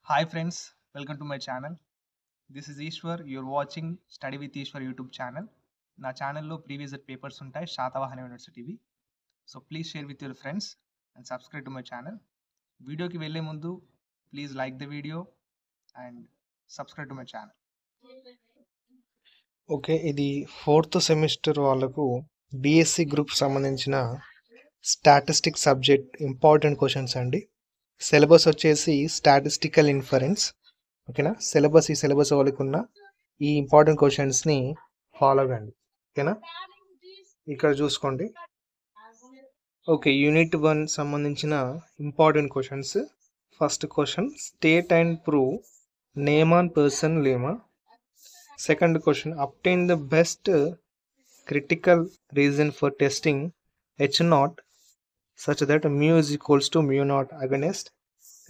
Hi friends, welcome to my channel. This is Ishwar. You're watching Study with Ishwar YouTube channel. నా ఛానల్లో previous papers ఉంటాయి శాతవాహన యూనివర్సిటీవి. So please share with your friends and subscribe to my channel. వీడియోకి వెళ్ళే ముందు please like the video and subscribe to my channel. Okay, ఇది 4th semester వాళ్ళకు BSc group సంబంధించిన స్టాటిస్టిక్స్ సబ్జెక్ట్ ఇంపార్టెంట్ క్వశ్చన్స్ అండి. Syllabus వచ్చేసి స్టాటిస్టికల్ ఇన్ఫరెన్స్. ఓకేనా, ఈ సిలబస్ వాళ్ళకు ఉన్న ఈ ఇంపార్టెంట్ క్వశ్చన్స్ని ఫాలో అవ్వండి. ఓకేనా, ఇక్కడ చూసుకోండి. ఓకే, యూనిట్ 1 సంబంధించిన important questions. First question, state and prove Neyman Pearson lemma. Second question, obtain the best critical reason for testing H0 such that mu is equals to mu naught against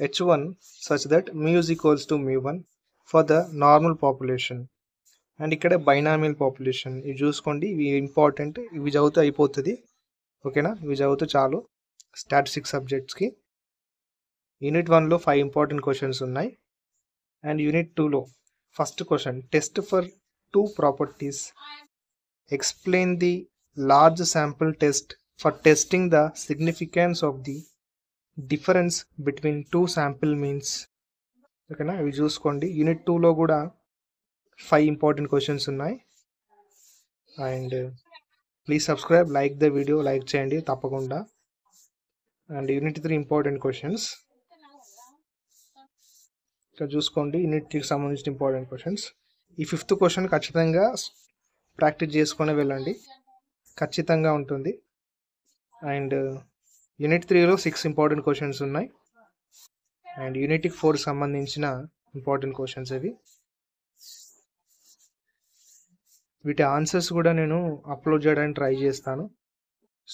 H1 such that mu is equals to mu1 for the normal population. And ఇక్కడ binomial population ఇవి చూసుకోండి. ఇవి important, ఇవి చదివితే అయిపోతుంది. ఓకేనా, ఇవి చదివితే చాలు స్టాటిస్టిక్స్ సబ్జెక్ట్స్కి. యూనిట్ 1లో 5 ఇంపార్టెంట్ క్వశ్చన్స్ ఉన్నాయి. అండ్ యూనిట్ 2లో first question, test for 2 properties. Explain the large sample test for testing the significance of the difference between 2 sample means. ఓకేనా, ఇవి చూసుకోండి. యూనిట్ 2లో కూడా 5 ఇంపార్టెంట్ క్వశ్చన్స్ ఉన్నాయి. And please subscribe, like the video, like చేయండి తప్పకుండా. And unit 3 important questions ఇక్కడ చూసుకోండి. యూనిట్కి సంబంధించిన ఇంపార్టెంట్ క్వశ్చన్స్. ఈ 5th క్వశ్చన్ ఖచ్చితంగా ప్రాక్టీస్ చేసుకొని వెళ్ళండి, ఖచ్చితంగా ఉంటుంది. అండ్ యూనిట్ 3లో 6 ఇంపార్టెంట్ క్వశ్చన్స్ ఉన్నాయి. అండ్ యూనిట్ 4 సంబంధించిన ఇంపార్టెంట్ క్వశ్చన్స్ ఇవి. వీటి ఆన్సర్స్ కూడా నేను అప్లోడ్ చేయడానికి ట్రై చేస్తాను.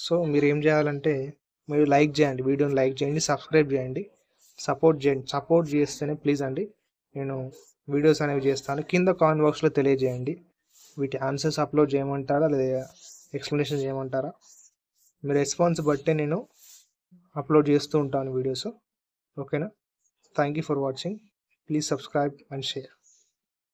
సో మీరు ఏం చేయాలంటే, మీరు లైక్ చేయండి, వీడియోని లైక్ చేయండి, సబ్స్క్రైబ్ చేయండి, సపోర్ట్ చేయండి. సపోర్ట్ చేస్తేనే ప్లీజ్ అండి నేను వీడియోస్ అనేవి చేస్తాను. కింద కామెంట్ బాక్స్లో తెలియజేయండి వీటి ఆన్సర్స్ అప్లోడ్ చేయమంటారా లేదా ఎక్స్ప్లెనేషన్ చేయమంటారా. మీ రెస్పాన్స్ బట్టే నేను అప్లోడ్ చేస్తూ ఉంటాను వీడియోస్. ఓకేనా, thank you for watching. Please subscribe and share.